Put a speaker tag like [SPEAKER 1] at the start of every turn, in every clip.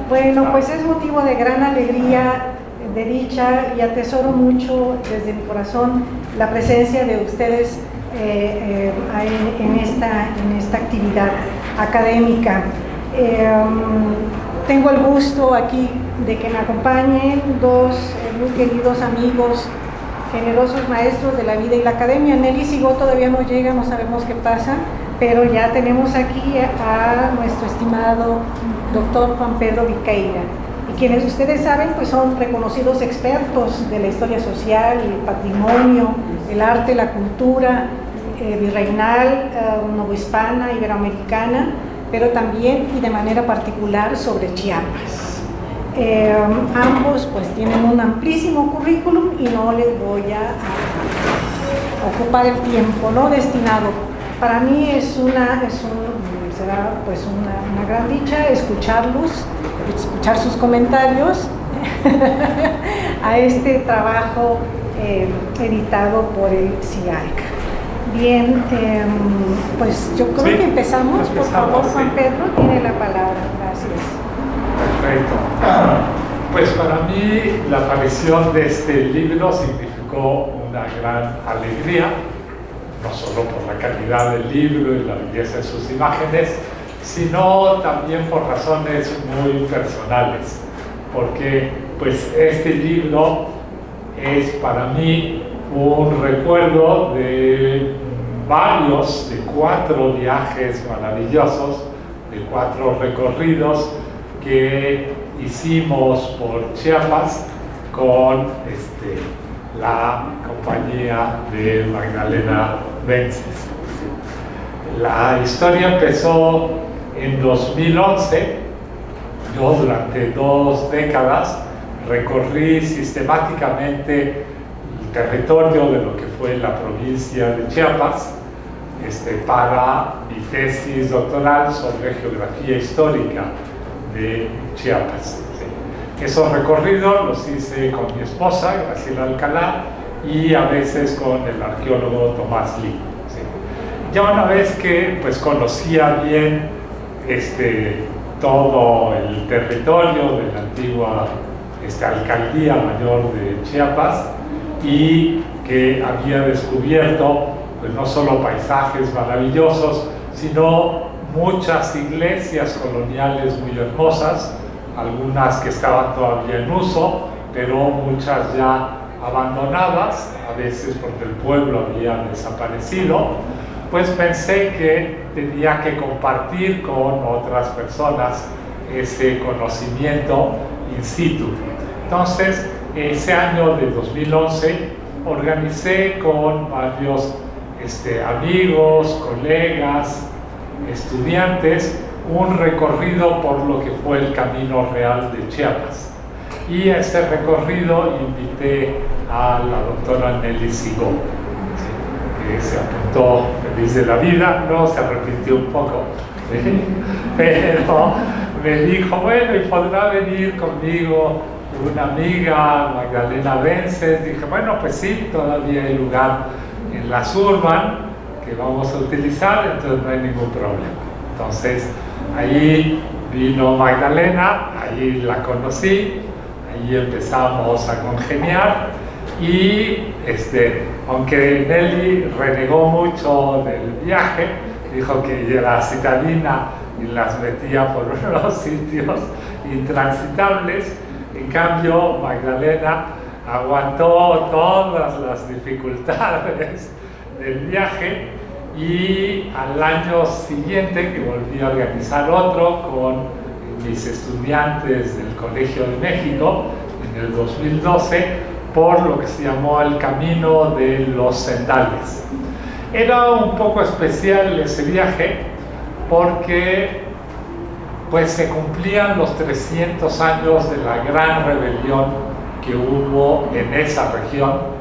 [SPEAKER 1] Bueno, pues es motivo de gran alegría, de dicha, y atesoro mucho desde mi corazón la presencia de ustedes en esta actividad académica. Tengo el gusto aquí de que me acompañen dos muy queridos amigos, generosos maestros de la vida y la academia. Nelly Sigó todavía no llega, no sabemos qué pasa, pero ya tenemos aquí a nuestro estimado doctor Juan Pedro Viqueira, y quienes ustedes saben pues son reconocidos expertos de la historia social, el patrimonio, el arte, la cultura virreinal, novohispana, iberoamericana, pero también y de manera particular sobre Chiapas. Ambos pues tienen un amplísimo currículum y no les voy a ocupar el tiempo no destinado. Para mí será pues una gran dicha escucharlos, escuchar sus comentarios a este trabajo editado por el CIALC. Bien, pues yo creo que empezamos. Por favor, Juan Pedro, tiene la palabra. Gracias.
[SPEAKER 2] Perfecto. Pues para mí la aparición de este libro significó una gran alegría, no solo por la calidad del libro y la belleza de sus imágenes, sino también por razones muy personales, porque pues este libro es para mí un recuerdo de de 4 viajes maravillosos, de 4 recorridos que hicimos por Chiapas con la compañía de Magdalena Vences. La historia empezó en 2011. Yo durante 2 décadas recorrí sistemáticamente el territorio de lo que fue la provincia de Chiapas para mi tesis doctoral sobre geografía histórica de Chiapas. Esos recorridos los hice con mi esposa, Graciela Alcalá, y a veces con el arqueólogo Tomás Lee. Ya una vez que pues conocía bien todo el territorio de la antigua alcaldía mayor de Chiapas, y que había descubierto pues no solo paisajes maravillosos, sino muchas iglesias coloniales muy hermosas, algunas que estaban todavía en uso, pero muchas ya abandonadas, a veces porque el pueblo había desaparecido. Pues pensé que tenía que compartir con otras personas ese conocimiento in situ. Entonces, ese año de 2011 organicé con varios amigos, colegas, estudiantes, un recorrido por lo que fue el Camino Real de Chiapas. Y a ese recorrido invité a la doctora Nelly Sigó, que se apuntó feliz de la vida, no se arrepintió un poco, pero me dijo, bueno, y podrá venir conmigo una amiga, Magdalena Vences. Dije, bueno, pues sí, todavía hay lugar en la Surban que vamos a utilizar, entonces no hay ningún problema. Entonces, ahí vino Magdalena, ahí la conocí, ahí empezamos a congeniar, y aunque Nelly renegó mucho del viaje, dijo que la citadina y las metía por unos sitios intransitables, en cambio Magdalena aguantó todas las dificultades del viaje, y al año siguiente, que volví a organizar otro con mis estudiantes del Colegio de México, en el 2012, por lo que se llamó el Camino de los Sendales. Era un poco especial ese viaje porque pues se cumplían los 300 años de la gran rebelión que hubo en esa región,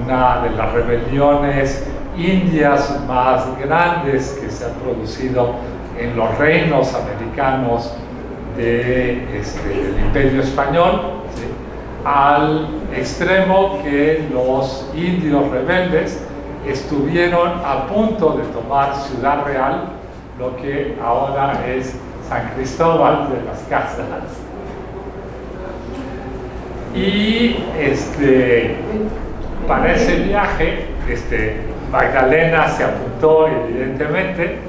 [SPEAKER 2] una de las rebeliones indias más grandes que se han producido en los reinos americanos del Imperio Español, al extremo que los indios rebeldes estuvieron a punto de tomar Ciudad Real, lo que ahora es San Cristóbal de las Casas. Y para ese viaje, Magdalena se apuntó evidentemente,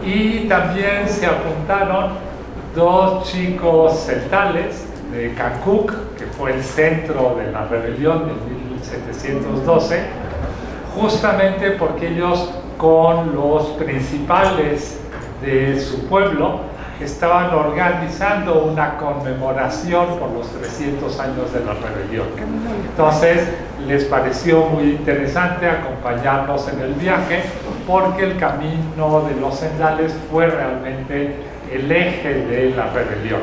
[SPEAKER 2] ¿sí? Y también se apuntaron dos chicos celtales de Cancuc, que fue el centro de la rebelión de 1712, justamente porque ellos con los principales de su pueblo estaban organizando una conmemoración por los 300 años de la rebelión. Entonces les pareció muy interesante acompañarnos en el viaje porque el camino de los sendales fue realmente el eje de la rebelión.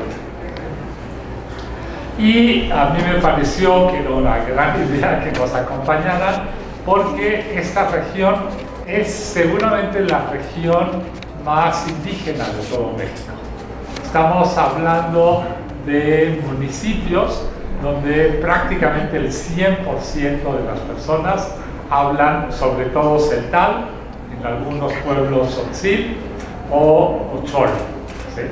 [SPEAKER 2] Y a mí me pareció que era una gran idea que nos acompañaran porque esta región es seguramente la región más indígena de todo México. Estamos hablando de municipios donde prácticamente el 100% de las personas hablan sobre todo celtal, en algunos pueblos tzotzil o chol, ¿sí?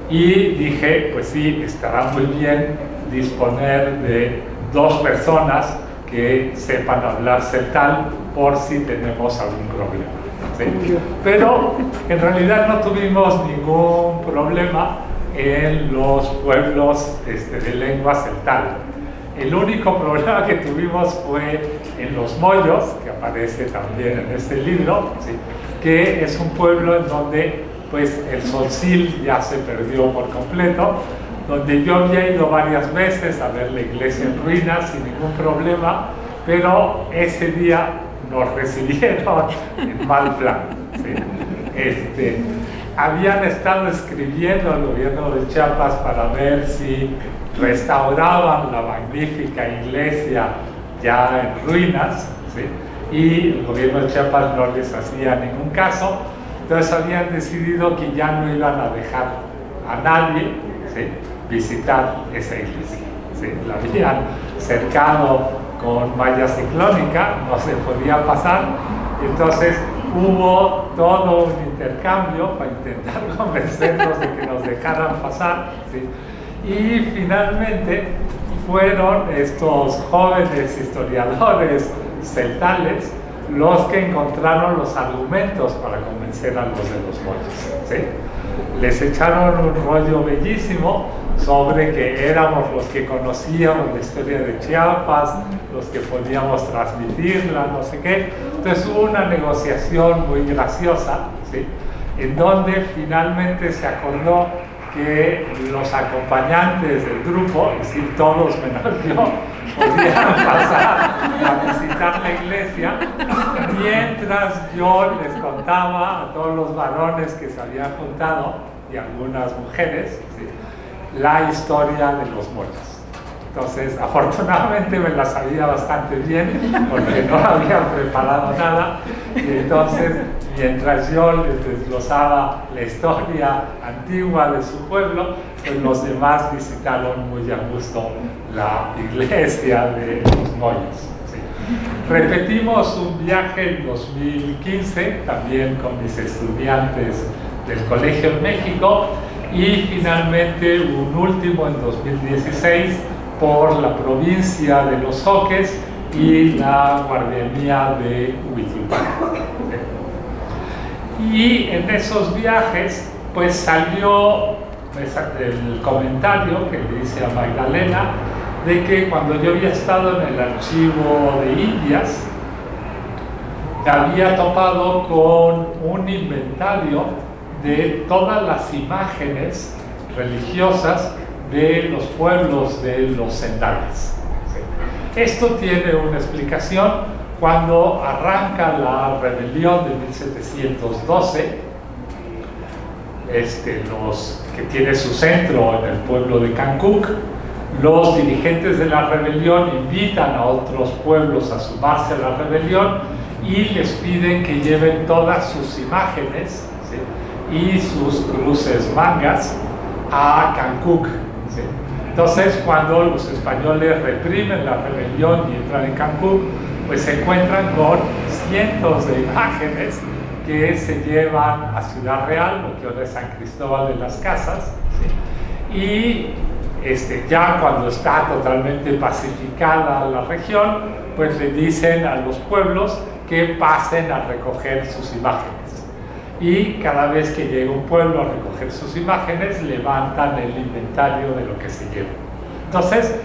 [SPEAKER 2] Y dije, pues sí, estará muy bien disponer de dos personas que sepan hablar celtal por si tenemos algún problema, ¿sí? Pero en realidad no tuvimos ningún problema en los pueblos de lengua celtal. El único problema que tuvimos fue en Los Moyos, que aparece también en este libro, ¿sí? Que es un pueblo en donde pues, el tzotzil ya se perdió por completo, donde yo había ido varias veces a ver la iglesia en ruinas sin ningún problema, pero ese día nos recibieron en mal plan, ¿sí? Habían estado escribiendo al gobierno de Chiapas para ver si restauraban la magnífica iglesia ya en ruinas, ¿sí? Y el gobierno de Chiapas no les hacía ningún caso, entonces habían decidido que ya no iban a dejar a nadie, ¿sí? Visitar esa iglesia, ¿sí? La habían cercado con malla ciclónica, no se podía pasar, entonces hubo todo un intercambio para intentar convencernos de que nos dejaran pasar, ¿sí? Y finalmente fueron estos jóvenes historiadores celtales los que encontraron los argumentos para convencer a los de Los Moyos, ¿sí? Les echaron un rollo bellísimo sobre que éramos los que conocíamos la historia de Chiapas, los que podíamos transmitirla, no sé qué. Entonces hubo una negociación muy graciosa, ¿sí? En donde finalmente se acordó que los acompañantes del grupo, es decir, todos menos yo, podían pasar a visitar la iglesia, mientras yo les contaba a todos los varones que se habían juntado, y algunas mujeres, ¿sí? La historia de Los Moyos. Entonces, afortunadamente me la sabía bastante bien, porque no había preparado nada, y entonces, mientras yo les desglosaba la historia antigua de su pueblo, pues los demás visitaron muy a gusto la iglesia de Los Moyos, ¿sí? Repetimos un viaje en 2015, también con mis estudiantes del Colegio en México, y finalmente un último en 2016 por la provincia de Los Zoques y la guardería de Huitziupan. Y en esos viajes pues salió el comentario que le hice a Magdalena de que cuando yo había estado en el archivo de Indias había topado con un inventario de todas las imágenes religiosas de los pueblos de los sendales. Esto tiene una explicación. Cuando arranca la rebelión de 1712, que tiene su centro en el pueblo de Cancuc, los dirigentes de la rebelión invitan a otros pueblos a sumarse a la rebelión y les piden que lleven todas sus imágenes, ¿sí? Y sus cruces mangas a Cancuc, ¿sí? Entonces, cuando los españoles reprimen la rebelión y entran en Cancuc, pues se encuentran con cientos de imágenes que se llevan a Ciudad Real, lo que ahora es San Cristóbal de las Casas, ¿sí? Y ya cuando está totalmente pacificada la región, pues le dicen a los pueblos que pasen a recoger sus imágenes. Y cada vez que llega un pueblo a recoger sus imágenes, levantan el inventario de lo que se lleva. Entonces,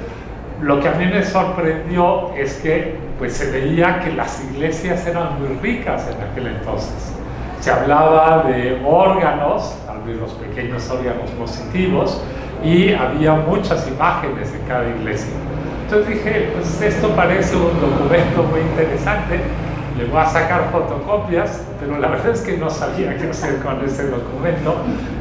[SPEAKER 2] lo que a mí me sorprendió es que pues, se veía que las iglesias eran muy ricas en aquel entonces. Se hablaba de órganos, los pequeños órganos positivos, y había muchas imágenes en cada iglesia. Entonces dije, pues esto parece un documento muy interesante, le voy a sacar fotocopias, pero la verdad es que no sabía qué hacer con ese documento.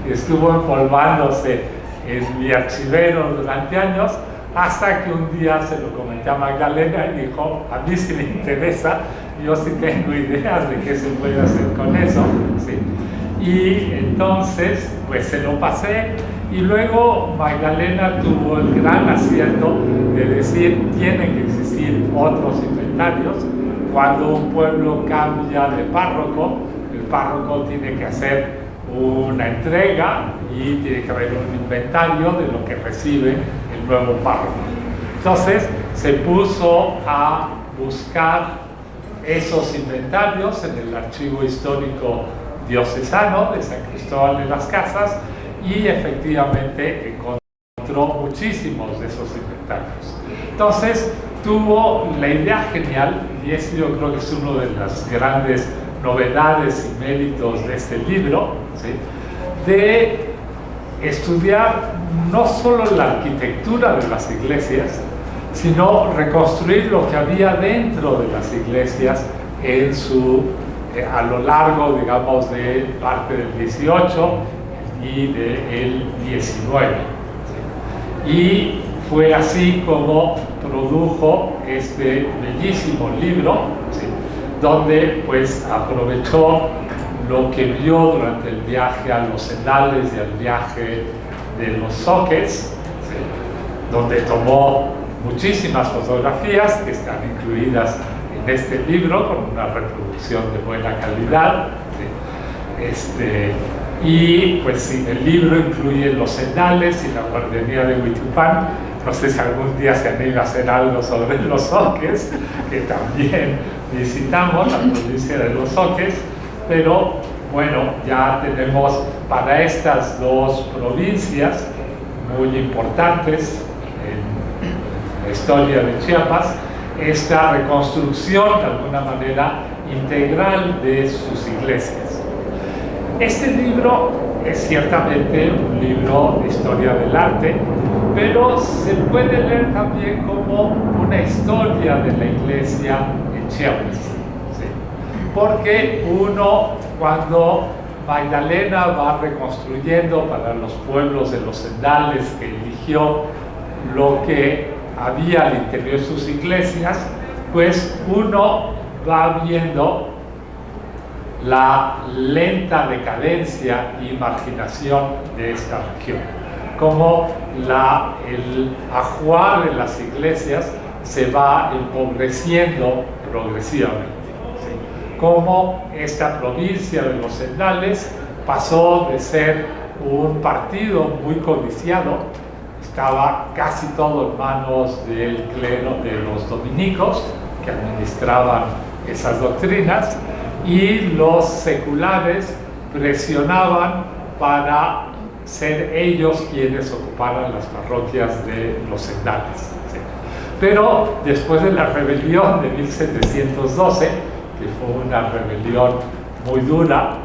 [SPEAKER 2] Estuvo empolvándose en mi archivero durante años, hasta que un día se lo comenté a Magdalena y dijo, a mí sí me interesa, yo sí tengo ideas de qué se puede hacer con eso, ¿sí? Y entonces, pues se lo pasé, y luego Magdalena tuvo el gran acierto de decir, tienen que existir otros inventarios. Cuando un pueblo cambia de párroco, el párroco tiene que hacer una entrega y tiene que haber un inventario de lo que recibe el nuevo párroco. Entonces se puso a buscar esos inventarios en el archivo histórico diocesano de San Cristóbal de las Casas y efectivamente encontró muchísimos de esos inventarios. Entonces tuvo la idea genial, y eso yo creo que es una de las grandes novedades y méritos de este libro, ¿sí? De estudiar no solo la arquitectura de las iglesias, sino reconstruir lo que había dentro de las iglesias en a lo largo, digamos, de parte del 18 y del 19. ¿Sí? Y fue así como produjo este bellísimo libro, ¿sí? Donde pues aprovechó lo que vio durante el viaje a los Sendales y al viaje de los Zoques, ¿sí? Donde tomó muchísimas fotografías que están incluidas en este libro con una reproducción de buena calidad, ¿sí? Y pues sí, el libro incluye los Sendales y la guardería de Huitupán. No sé si algún día se anima a hacer algo sobre los Zoques, que también visitamos, la provincia de los Zoques, pero bueno, ya tenemos para estas dos provincias muy importantes en la historia de Chiapas esta reconstrucción de alguna manera integral de sus iglesias. Este libro es ciertamente un libro de historia del arte, pero se puede leer también como una historia de la iglesia en Chiapas, ¿sí? Porque cuando Magdalena va reconstruyendo para los pueblos de los Sendales que eligió lo que había al interior de sus iglesias, pues uno va viendo la lenta decadencia y marginación de esta región, como el ajuar de las iglesias se va empobreciendo progresivamente, ¿sí? Como esta provincia de los Sendales pasó de ser un partido muy codiciado, estaba casi todo en manos del clero de los dominicos que administraban esas doctrinas, y los seculares presionaban para ser ellos quienes ocuparan las parroquias de los Sendales, ¿sí? Pero después de la rebelión de 1712, que fue una rebelión muy dura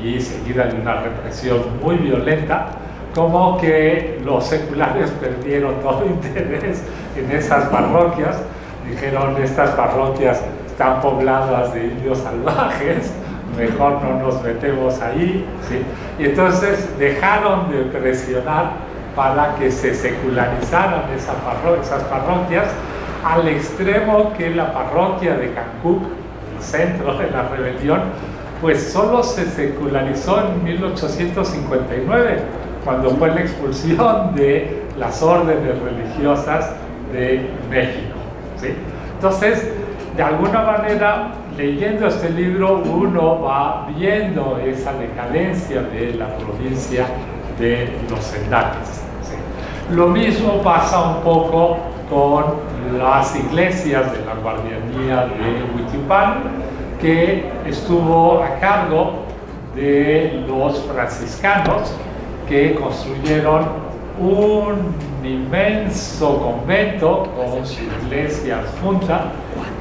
[SPEAKER 2] y seguida de una represión muy violenta, como que los seculares perdieron todo interés en esas parroquias. Dijeron, estas parroquias están pobladas de indios salvajes, mejor no nos metemos ahí, ¿sí? Y entonces dejaron de presionar para que se secularizaran esas parroquias, al extremo que la parroquia de Cancuc, el centro de la rebelión, pues solo se secularizó en 1859, cuando fue la expulsión de las órdenes religiosas de México, ¿sí? Entonces, de alguna manera, leyendo este libro, uno va viendo esa decadencia de la provincia de los Endales. ¿Sí? Lo mismo pasa un poco con las iglesias de la guardianía de Huitilupán, que estuvo a cargo de los franciscanos, que construyeron un inmenso convento con su iglesia adjunta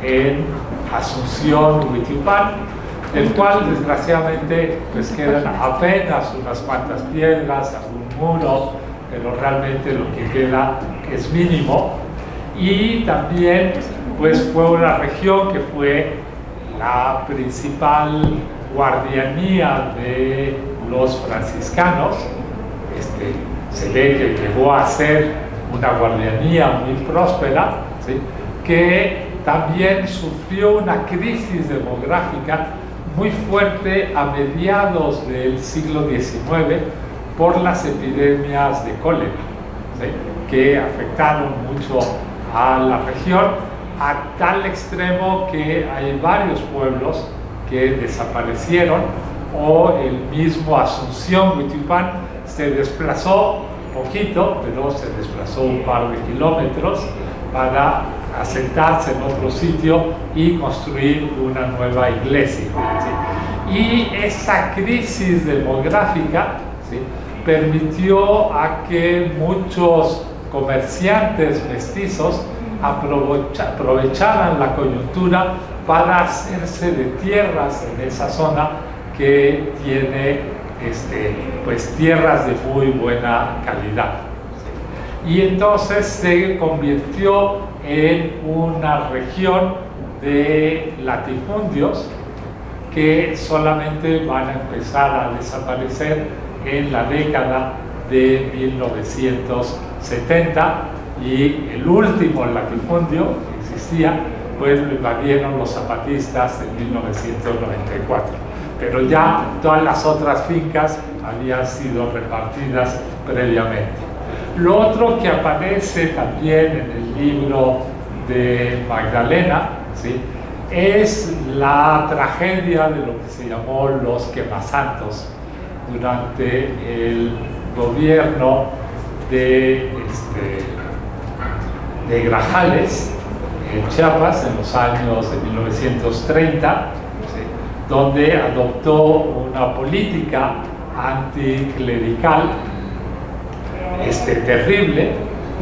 [SPEAKER 2] en Asunción, Huitilupán, del cual desgraciadamente pues quedan apenas unas cuantas piedras, algún muro, pero realmente lo que queda es mínimo. Y también pues fue una región que fue la principal guardianía de los franciscanos. Se ve que llegó a ser una guardianía muy próspera, ¿sí? Que también sufrió una crisis demográfica muy fuerte a mediados del siglo XIX por las epidemias de cólera, ¿sí? Que afectaron mucho a la región, a tal extremo que hay varios pueblos que desaparecieron, o el mismo Asunción, Huitilupán, se desplazó poquito, pero se desplazó un par de kilómetros para asentarse en otro sitio y construir una nueva iglesia, ¿sí? Y esa crisis demográfica, ¿sí?, permitió a que muchos comerciantes mestizos aprovecharan la coyuntura para hacerse de tierras en esa zona que tiene pues tierras de muy buena calidad. Y entonces se convirtió en una región de latifundios que solamente van a empezar a desaparecer en la década de 1970, y el último latifundio que existía pues lo invadieron los zapatistas en 1994. Pero ya todas las otras fincas habían sido repartidas previamente. Lo otro que aparece también en el libro de Magdalena, ¿sí?, es la tragedia de lo que se llamó los quemasantos durante el gobierno de Grajales en Chiapas en los años de 1930, donde adoptó una política anticlerical terrible,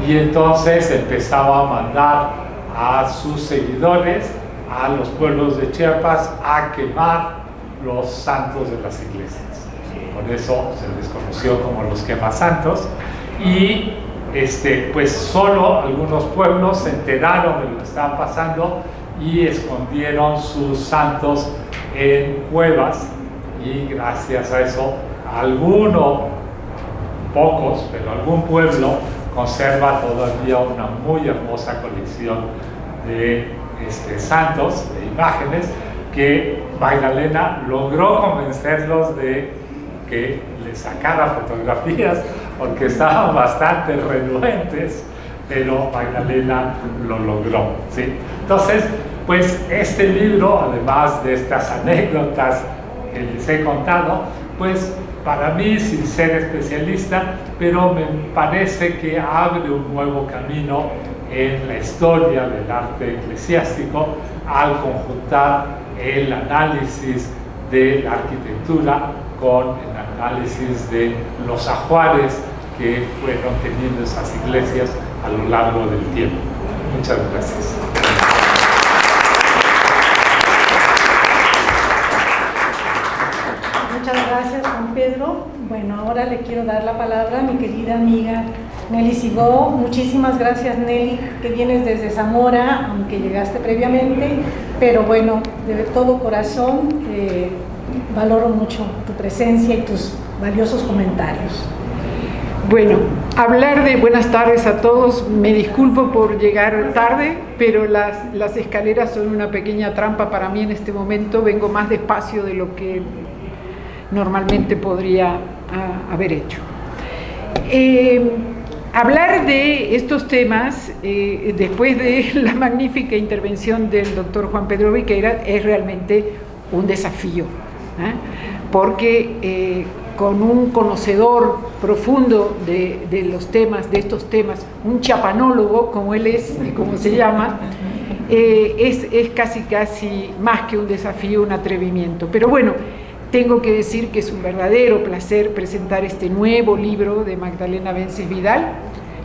[SPEAKER 2] y entonces empezaba a mandar a sus seguidores a los pueblos de Chiapas a quemar los santos de las iglesias. Por eso se les conoció como los quemasantos, y pues solo algunos pueblos se enteraron de lo que estaba pasando y escondieron sus santos en cuevas, y gracias a eso pocos, pero algún pueblo conserva todavía una muy hermosa colección de santos, de imágenes, que Magdalena logró convencerlos de que le sacara fotografías, porque estaban bastante renuentes, pero Magdalena lo logró, ¿sí? Entonces, pues este libro, además de estas anécdotas que les he contado, pues para mí, sin ser especialista, pero me parece que abre un nuevo camino en la historia del arte eclesiástico al conjuntar el análisis de la arquitectura con el análisis de los ajuares que fueron teniendo esas iglesias a lo largo del tiempo. Muchas gracias.
[SPEAKER 1] Muchas gracias, Juan Pedro. Bueno, ahora le quiero dar la palabra a mi querida amiga Nelly Sigó. Muchísimas gracias, Nelly, que vienes desde Zamora, aunque llegaste previamente, pero bueno, de todo corazón valoro mucho tu presencia y tus valiosos comentarios.
[SPEAKER 3] Bueno, hablar de buenas tardes a todos. Me disculpo por llegar tarde, pero las escaleras son una pequeña trampa para mí en este momento. Vengo más despacio de lo que normalmente podría haber hecho. Hablar de estos temas, después de la magnífica intervención del doctor Juan Pedro Viqueira, es realmente un desafío, porque con un conocedor profundo de los temas, de estos temas, un chapanólogo, como él es, como se llama, es casi más que un desafío, un atrevimiento. Pero bueno, tengo que decir que es un verdadero placer presentar este nuevo libro de Magdalena Vences Vidal,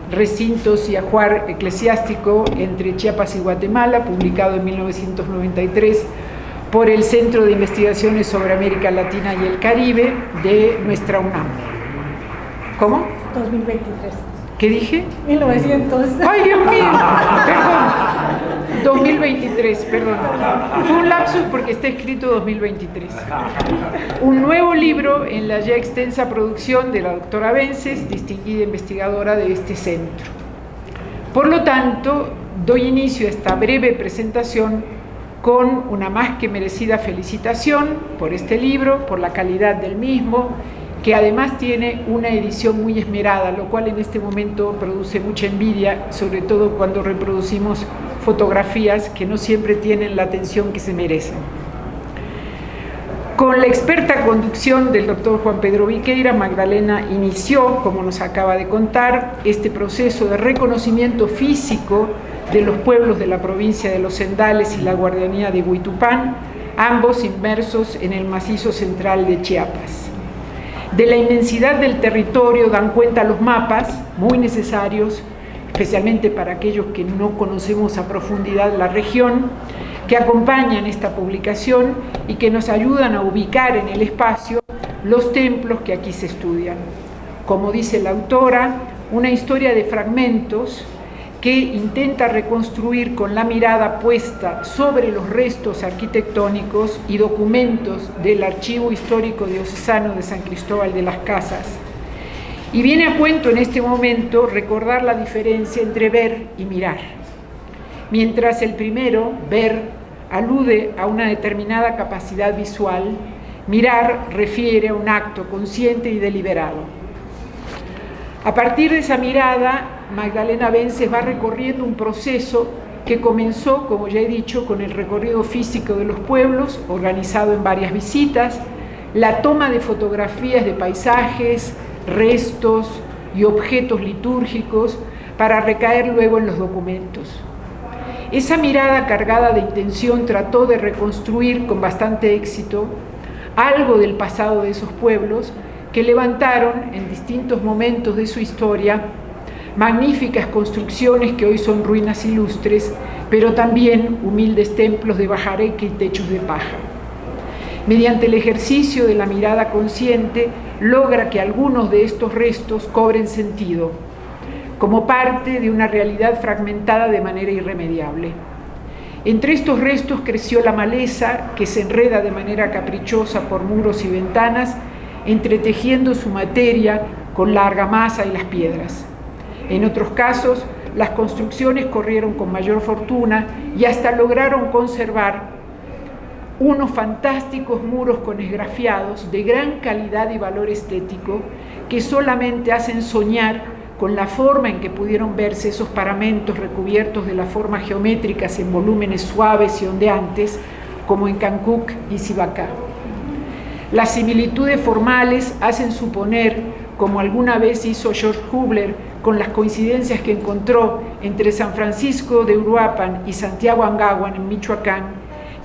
[SPEAKER 3] Recintos y Ajuar Eclesiástico entre Chiapas y Guatemala, publicado en 1993 por el Centro de Investigaciones sobre América Latina y el Caribe de nuestra UNAM. ¿Cómo?
[SPEAKER 1] 2023.
[SPEAKER 3] ¿Qué dije?
[SPEAKER 1] 1900.
[SPEAKER 3] ¡Ay, Dios mío! Perdón. 2023, perdón. Fue un lapsus porque está escrito 2023. Un nuevo libro en la ya extensa producción de la doctora Vences, distinguida investigadora de este centro. Por lo tanto, doy inicio a esta breve presentación con una más que merecida felicitación por este libro, por la calidad del mismo, que además tiene una edición muy esmerada, lo cual en este momento produce mucha envidia, sobre todo cuando reproducimos fotografías que no siempre tienen la atención que se merecen. Con la experta conducción del doctor Juan Pedro Viqueira, Magdalena inició, como nos acaba de contar, este proceso de reconocimiento físico de los pueblos de la provincia de Los Cendales y la Guardianía de Huitupán, ambos inmersos en el macizo central de Chiapas. De la inmensidad del territorio dan cuenta los mapas, muy necesarios, especialmente para aquellos que no conocemos a profundidad la región, que acompañan esta publicación y que nos ayudan a ubicar en el espacio los templos que aquí se estudian. Como dice la autora, una historia de fragmentos que intenta reconstruir con la mirada puesta sobre los restos arquitectónicos y documentos del Archivo Histórico Diocesano de San Cristóbal de las Casas. Y viene a cuento en este momento recordar la diferencia entre ver y mirar. Mientras el primero, ver, alude a una determinada capacidad visual, mirar refiere a un acto consciente y deliberado. A partir de esa mirada, Magdalena Vences va recorriendo un proceso que comenzó, como ya he dicho, con el recorrido físico de los pueblos, organizado en varias visitas, la toma de fotografías de paisajes, restos y objetos litúrgicos para recaer luego en los documentos. Esa mirada cargada de intención trató de reconstruir con bastante éxito algo del pasado de esos pueblos que levantaron en distintos momentos de su historia magníficas construcciones que hoy son ruinas ilustres, pero también humildes templos de bajareque y techos de paja. Mediante el ejercicio de la mirada consciente, logra que algunos de estos restos cobren sentido, como parte de una realidad fragmentada de manera irremediable. Entre estos restos creció la maleza que se enreda de manera caprichosa por muros y ventanas, entretejiendo su materia con la argamasa y las piedras. En otros casos, las construcciones corrieron con mayor fortuna y hasta lograron conservar unos fantásticos muros con esgrafiados de gran calidad y valor estético que solamente hacen soñar con la forma en que pudieron verse esos paramentos recubiertos de las formas geométricas en volúmenes suaves y ondeantes, como en Cancuc y Sibacá. Las similitudes formales hacen suponer, como alguna vez hizo George Hubler con las coincidencias que encontró entre San Francisco de Uruapan y Santiago Angahuan en Michoacán,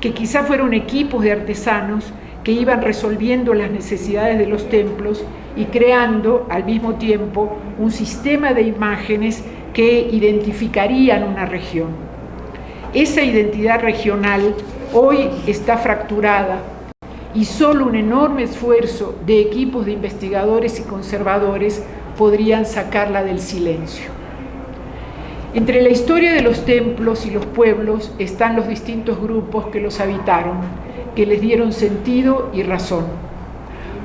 [SPEAKER 3] que quizá fueron equipos de artesanos que iban resolviendo las necesidades de los templos y creando al mismo tiempo un sistema de imágenes que identificarían una región. Esa identidad regional hoy está fracturada y solo un enorme esfuerzo de equipos de investigadores y conservadores podrían sacarla del silencio. Entre la historia de los templos y los pueblos están los distintos grupos que los habitaron, que les dieron sentido y razón.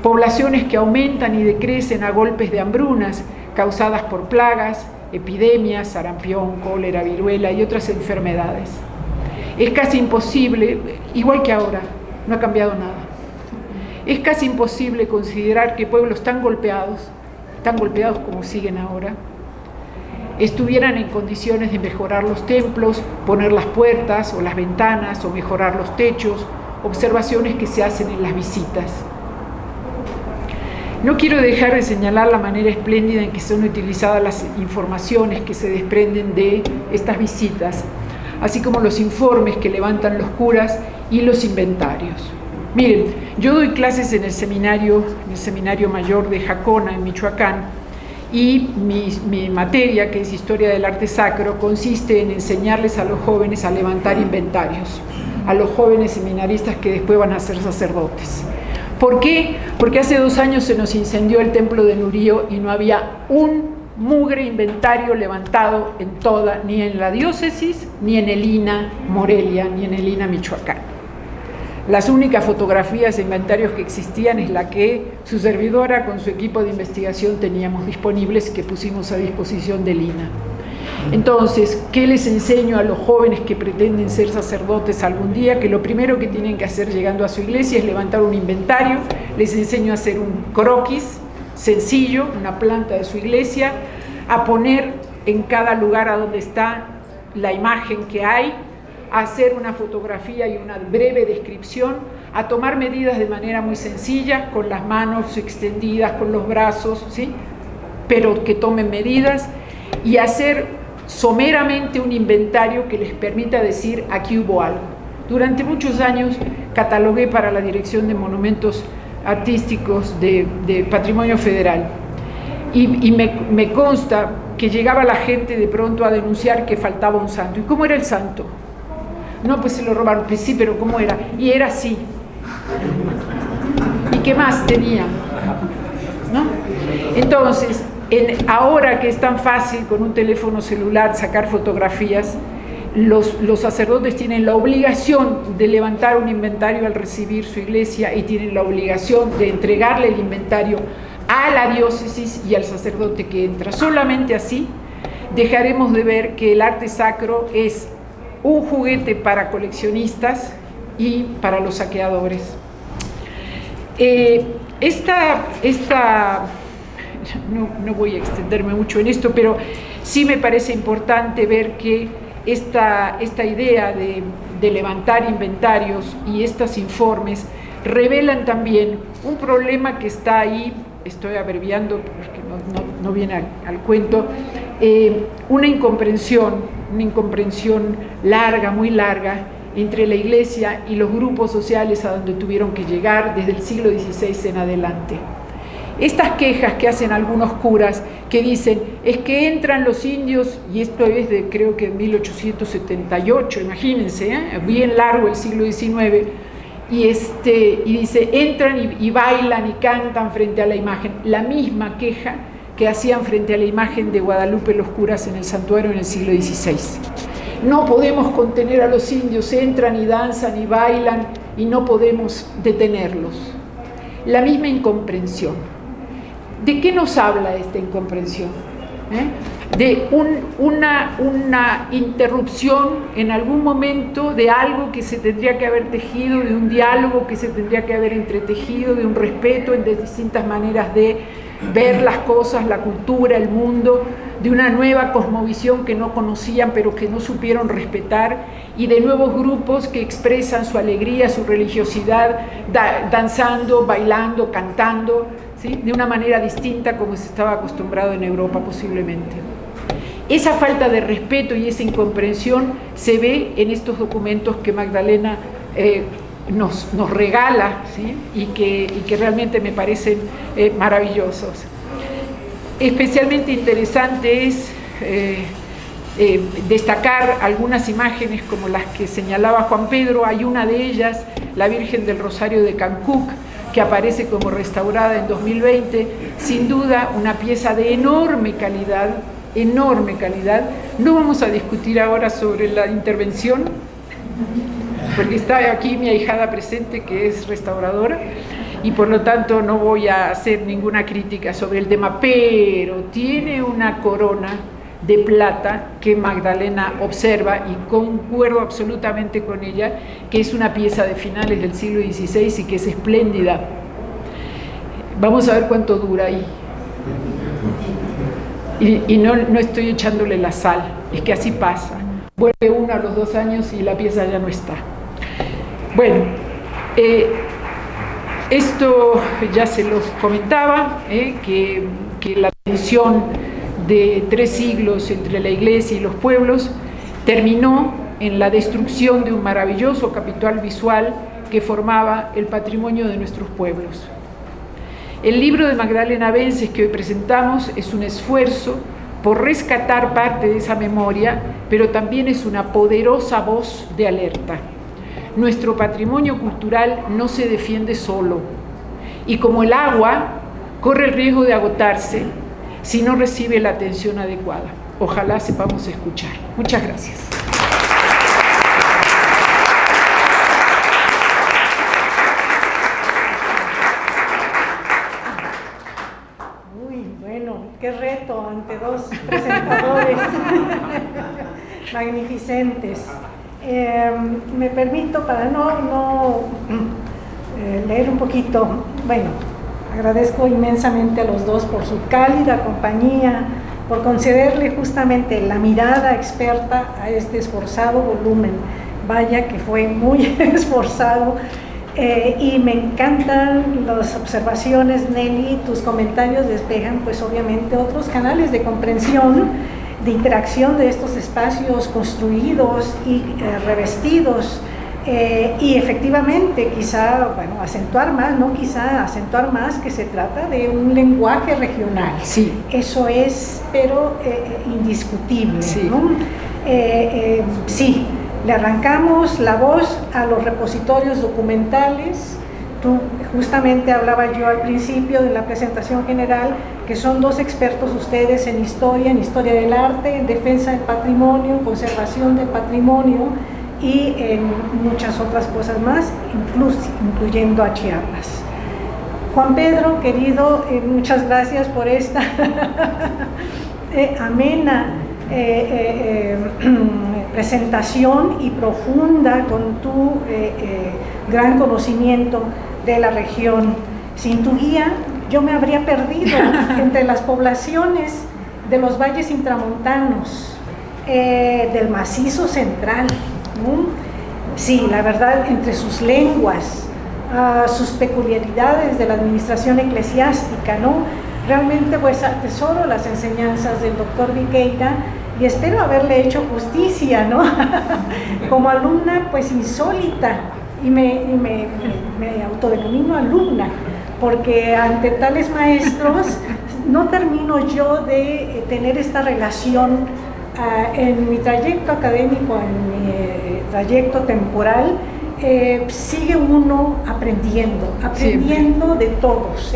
[SPEAKER 3] Poblaciones que aumentan y decrecen a golpes de hambrunas causadas por plagas, epidemias, sarampión, cólera, viruela y otras enfermedades. Es casi imposible, igual que ahora, no ha cambiado nada. Es casi imposible considerar que pueblos tan golpeados como siguen ahora, estuvieran en condiciones de mejorar los templos, poner las puertas o las ventanas o mejorar los techos, observaciones que se hacen en las visitas. No quiero dejar de señalar la manera espléndida en que son utilizadas las informaciones que se desprenden de estas visitas, así como los informes que levantan los curas y los inventarios. Miren, yo doy clases en el seminario mayor de Jacona, en Michoacán, y mi materia, que es Historia del Arte Sacro, consiste en enseñarles a los jóvenes a levantar inventarios, a los jóvenes seminaristas que después van a ser sacerdotes. ¿Por qué? Porque hace 2 años se nos incendió el templo de Nurío y no había un mugre inventario levantado en toda, ni en la diócesis, ni en el INA Morelia, ni en el INA Michoacán. Las únicas fotografías e inventarios que existían es la que su servidora con su equipo de investigación teníamos disponibles, que pusimos a disposición del INA. Entonces, ¿qué les enseño a los jóvenes que pretenden ser sacerdotes algún día? Que lo primero que tienen que hacer llegando a su iglesia es levantar un inventario. Les enseño a hacer un croquis sencillo, una planta de su iglesia, a poner en cada lugar a donde está la imagen que hay, a hacer una fotografía y una breve descripción, a tomar medidas de manera muy sencilla, con las manos extendidas, con los brazos, ¿sí? Pero que tomen medidas, y hacer someramente un inventario que les permita decir aquí hubo algo. Durante muchos años catalogué para la Dirección de Monumentos Artísticos de Patrimonio Federal y me consta que llegaba la gente de pronto a denunciar que faltaba un santo. ¿Y cómo era el santo? No, pues se lo robaron. Pues sí, pero ¿cómo era? Y era así. ¿Y qué más tenía? ¿No? Entonces, ahora que es tan fácil con un teléfono celular sacar fotografías, los sacerdotes tienen la obligación de levantar un inventario al recibir su iglesia y tienen la obligación de entregarle el inventario a la diócesis y al sacerdote que entra. Solamente así dejaremos de ver que el arte sacro es un juguete para coleccionistas y para los saqueadores. No voy a extenderme mucho en esto, pero sí me parece importante ver que esta idea de levantar inventarios y estos informes revelan también un problema que está ahí. Estoy abreviando porque no viene al cuento, una incomprensión larga, muy larga, entre la Iglesia y los grupos sociales a donde tuvieron que llegar desde el siglo XVI en adelante. Estas quejas que hacen algunos curas que dicen, es que entran los indios, y esto es de creo que 1878, imagínense, bien largo el siglo XIX, y dice, entran y bailan y cantan frente a la imagen, la misma queja que hacían frente a la imagen de Guadalupe los curas en el santuario en el siglo XVI. No podemos contener a los indios, entran y danzan y bailan y no podemos detenerlos. La misma incomprensión. ¿De qué nos habla esta incomprensión? De una interrupción en algún momento de algo que se tendría que haber tejido, de un diálogo que se tendría que haber entretejido, de un respeto en distintas maneras de ver las cosas, la cultura, el mundo, de una nueva cosmovisión que no conocían pero que no supieron respetar, y de nuevos grupos que expresan su alegría, su religiosidad, danzando, bailando, cantando, ¿sí? De una manera distinta como se estaba acostumbrado en Europa posiblemente. Esa falta de respeto y esa incomprensión se ve en estos documentos que Magdalena nos regala, ¿sí? y que realmente me parecen maravillosos. Especialmente interesante es destacar algunas imágenes como las que señalaba Juan Pedro. Hay una de ellas, la Virgen del Rosario de Cancuc, que aparece como restaurada en 2020, sin duda una pieza de enorme calidad. No vamos a discutir ahora sobre la intervención, porque está aquí mi ahijada presente, que es restauradora, y por lo tanto no voy a hacer ninguna crítica sobre el tema, pero tiene una corona de plata que Magdalena observa, y concuerdo absolutamente con ella, que es una pieza de finales del siglo XVI y que es espléndida. Vamos a ver cuánto dura ahí. Y no estoy echándole la sal, es que así pasa. Vuelve uno a los 2 años y la pieza ya no está. Bueno, esto ya se los comentaba, que la tensión de 3 siglos entre la Iglesia y los pueblos terminó en la destrucción de un maravilloso capital visual que formaba el patrimonio de nuestros pueblos. El libro de Magdalena Vences que hoy presentamos es un esfuerzo por rescatar parte de esa memoria, pero también es una poderosa voz de alerta. Nuestro patrimonio cultural no se defiende solo, y como el agua, corre el riesgo de agotarse si no recibe la atención adecuada. Ojalá sepamos escuchar. Muchas gracias.
[SPEAKER 1] Qué reto ante 2 presentadores magnificentes. Me permito, para no leer un poquito, bueno, agradezco inmensamente a los 2 por su cálida compañía, por concederle justamente la mirada experta a este esforzado volumen. Vaya que fue muy esforzado. Y me encantan las observaciones, Nelly, tus comentarios despejan pues obviamente otros canales de comprensión, de interacción de estos espacios construidos y revestidos, y efectivamente quizá, bueno, acentuar más que se trata de un lenguaje regional.
[SPEAKER 3] Sí.
[SPEAKER 1] Eso es, pero indiscutible,
[SPEAKER 3] sí.
[SPEAKER 1] ¿no? Sí. Le arrancamos la voz a los repositorios documentales. Tú justamente hablaba yo al principio de la presentación general, que son 2 expertos ustedes en historia del arte, en defensa del patrimonio, en conservación del patrimonio y en muchas otras cosas más, incluyendo a Chiapas. Juan Pedro, querido, muchas gracias por esta amena presentación y profunda con tu gran conocimiento de la región. Sin tu guía yo me habría perdido entre las poblaciones de los valles intramontanos, del macizo central, ¿no? Sí, la verdad, entre sus lenguas, sus peculiaridades de la administración eclesiástica, ¿no? Realmente pues atesoro las enseñanzas del doctor Viqueira y espero haberle hecho justicia, ¿no? Como alumna pues insólita, y me autodenomino alumna, porque ante tales maestros no termino yo de tener esta relación en mi trayecto académico, en mi trayecto temporal. Sigue uno aprendiendo de todos,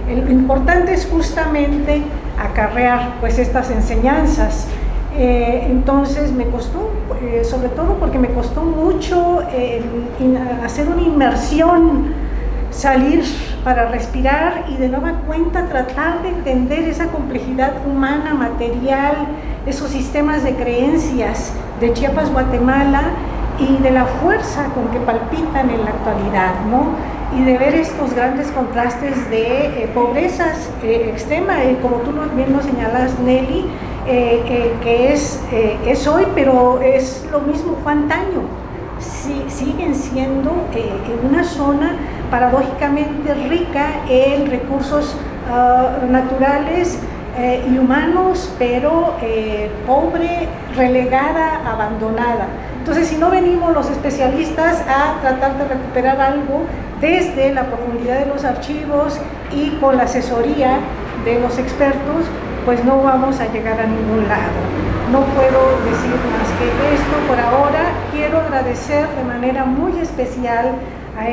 [SPEAKER 1] Lo importante es justamente acarrear pues estas enseñanzas. Entonces me costó, sobre todo porque me costó mucho hacer una inmersión, salir para respirar y de nueva cuenta tratar de entender esa complejidad humana, material, esos sistemas de creencias de Chiapas, Guatemala, y de la fuerza con que palpitan en la actualidad, ¿no? Y de ver estos grandes contrastes de pobrezas extrema, como tú bien lo señalas, Nelly, que es hoy, pero es lo mismo fue antaño. Siguen siendo una zona paradójicamente rica en recursos naturales y humanos, pero pobre, relegada, abandonada. Entonces, si no venimos los especialistas a tratar de recuperar algo desde la profundidad de los archivos y con la asesoría de los expertos, pues no vamos a llegar a ningún lado. No puedo decir más que esto por ahora. Quiero agradecer de manera muy especial a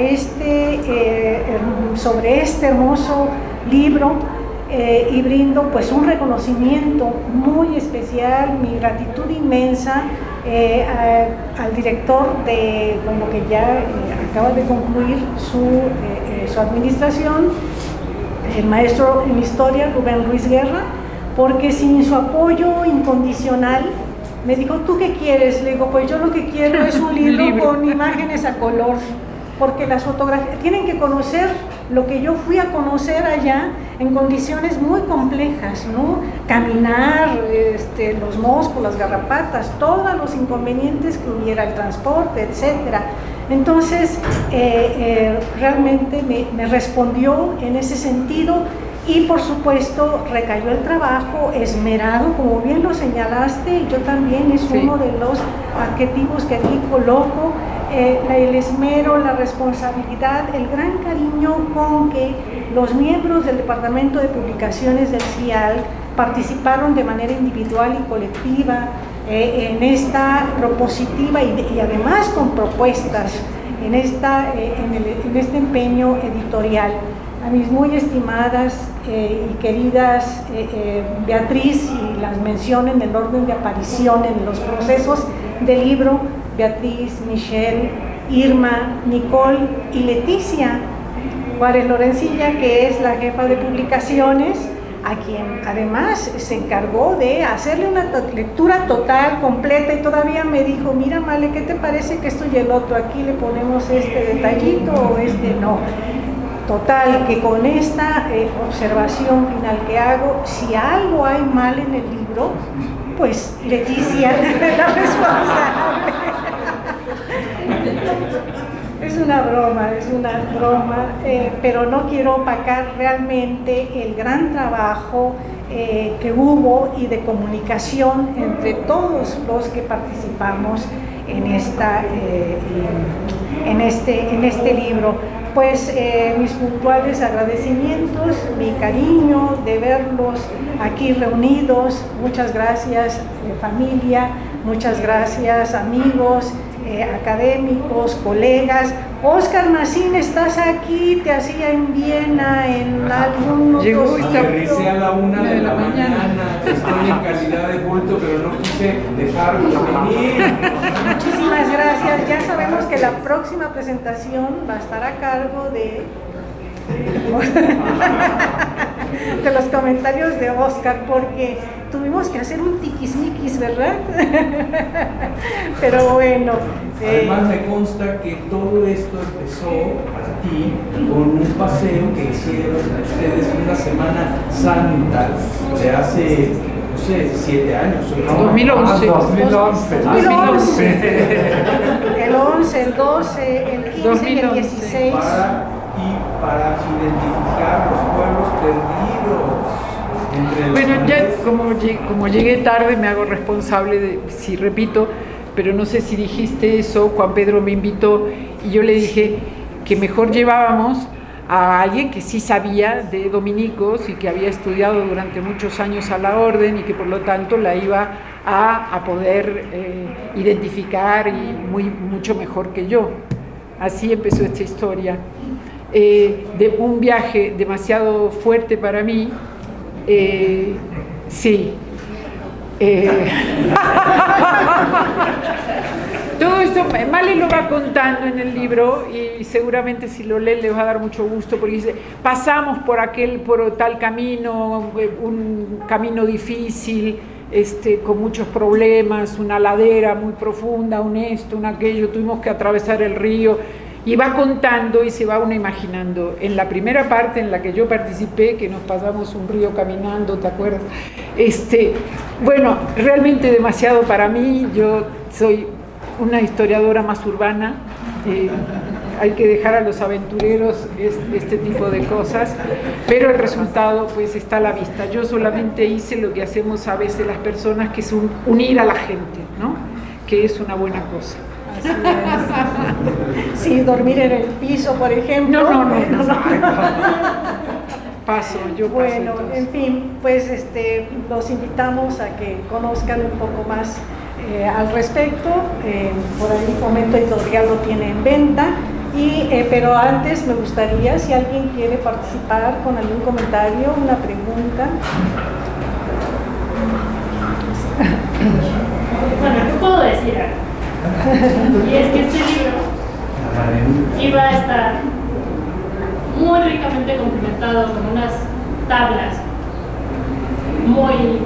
[SPEAKER 1] sobre este hermoso libro, y brindo pues un reconocimiento muy especial, mi gratitud inmensa al director que ya acaba de concluir su administración, el maestro en historia Rubén Ruiz Guerra, porque sin su apoyo incondicional me dijo, ¿tú qué quieres? Le digo, pues yo lo que quiero es un libro con imágenes a color, porque las fotografías tienen que conocer lo que yo fui a conocer allá, en condiciones muy complejas, ¿no? Caminar, los moscos, las garrapatas, todos los inconvenientes que hubiera, el transporte, etcétera. Entonces, realmente me respondió en ese sentido. Y por supuesto recayó el trabajo esmerado, como bien lo señalaste, y yo también es uno de los adjetivos que aquí coloco, el esmero, la responsabilidad, el gran cariño con que los miembros del Departamento de Publicaciones del CIAL participaron de manera individual y colectiva en esta propositiva y además con propuestas en este empeño editorial. A mis muy estimadas y queridas Beatriz, y las menciono en el orden de aparición en los procesos del libro, Beatriz, Michelle, Irma, Nicole y Leticia Juárez Lorencilla, que es la jefa de publicaciones, a quien además se encargó de hacerle una lectura total, completa, y todavía me dijo, mira Male, ¿qué te parece que esto y el otro? Aquí le ponemos este detallito o este no. Total, que con esta observación final que hago, si algo hay mal en el libro, pues Leticia es la responsable. Es una broma, pero no quiero opacar realmente el gran trabajo que hubo y de comunicación entre todos los que participamos en este libro. Pues mis puntuales agradecimientos, mi cariño de verlos aquí reunidos. Muchas gracias familia, muchas gracias amigos, académicos, colegas. Óscar Macín, estás aquí, te hacía en Viena en algún otro
[SPEAKER 3] Llegó y
[SPEAKER 4] aterricé a la 1 de la mañana, estoy en calidad de culto, pero no quise dejarlo venir.
[SPEAKER 1] Muchísimas gracias. Ya sabemos que la próxima presentación va a estar a cargo de los comentarios de Óscar, porque tuvimos que hacer un tiquismiquis, ¿verdad? Pero bueno.
[SPEAKER 4] Además me consta que todo esto empezó para ti con un paseo que hicieron ustedes una Semana Santa de hace, no sé, 7 años.
[SPEAKER 3] 2011.
[SPEAKER 1] 2011. El 11, el 12, el 15
[SPEAKER 3] 2011.
[SPEAKER 1] y el 16.
[SPEAKER 4] Para identificar los pueblos perdidos.
[SPEAKER 3] Bueno, ya como llegué tarde me hago responsable de, si repito, pero no sé si dijiste eso, Juan Pedro me invitó y yo le dije que mejor llevábamos a alguien que sí sabía de dominicos y que había estudiado durante muchos años a la orden y que por lo tanto la iba a poder identificar y mucho mejor que yo. Así empezó esta historia. De un viaje demasiado fuerte para mí, sí. Todo esto Male lo va contando en el libro y seguramente si lo leen les va a dar mucho gusto, porque dice, pasamos por tal camino, un camino difícil, con muchos problemas, una ladera muy profunda, un esto, un aquello, tuvimos que atravesar el río. Y va contando y se va uno imaginando. En la primera parte en la que yo participé, que nos pasamos un río caminando, ¿te acuerdas? Bueno, realmente demasiado para mí. Yo soy una historiadora más urbana. Hay que dejar a los aventureros este tipo de cosas, pero el resultado pues está a la vista. Yo solamente hice lo que hacemos a veces las personas, que es unir a la gente, ¿no? Que es una buena cosa.
[SPEAKER 1] Así es. Sí, dormir en el piso, por ejemplo.
[SPEAKER 3] No. Paso.
[SPEAKER 1] Bueno, en fin, pues los invitamos a que conozcan un poco más al respecto. Por ahí Fomento Editorial lo tiene en venta. Pero antes me gustaría, si alguien quiere participar con algún comentario, una pregunta.
[SPEAKER 5] Bueno, ¿qué puedo decir? Y es que este libro iba a estar muy ricamente complementado con unas tablas muy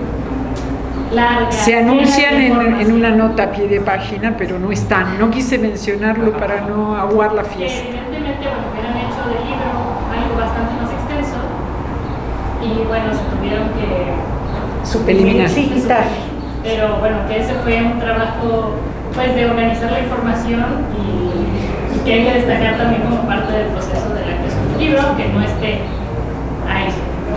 [SPEAKER 5] largas.
[SPEAKER 3] Se anuncian en una nota a pie de página, pero no están. No quise mencionarlo para no aguar la fiesta.
[SPEAKER 5] Evidentemente, bueno, hubieran hecho del libro algo bastante más extenso, y bueno, se tuvieron que
[SPEAKER 3] eliminar.
[SPEAKER 1] Sí, quitar.
[SPEAKER 5] pero bueno, que ese fue un trabajo pues de organizar la información y que hay que destacar también como parte del proceso de la creación del libro, que no esté ahí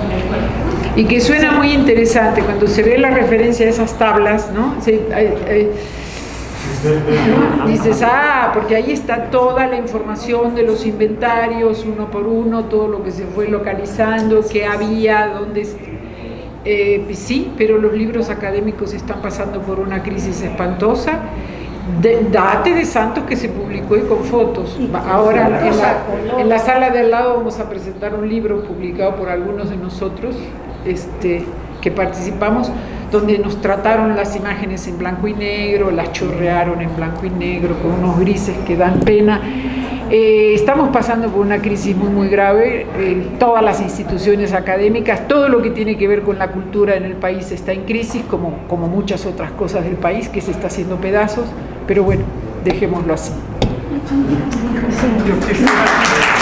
[SPEAKER 5] en el cuerpo.
[SPEAKER 3] Y que suena muy interesante cuando se ve la referencia a esas tablas, ¿no? Dices, porque ahí está toda la información de los inventarios, uno por uno, todo lo que se fue localizando, qué había, dónde... sí, pero los libros académicos están pasando por una crisis espantosa. Date de Santos, que se publicó y con fotos. Ahora en la sala de al lado vamos a presentar un libro publicado por algunos de nosotros que participamos, donde nos trataron las imágenes en blanco y negro, las chorrearon en blanco y negro con unos grises que dan pena. Estamos pasando por una crisis muy muy grave, todas las instituciones académicas, todo lo que tiene que ver con la cultura en el país está en crisis, como muchas otras cosas del país que se está haciendo pedazos, pero bueno, dejémoslo así.
[SPEAKER 2] Yo quisiera...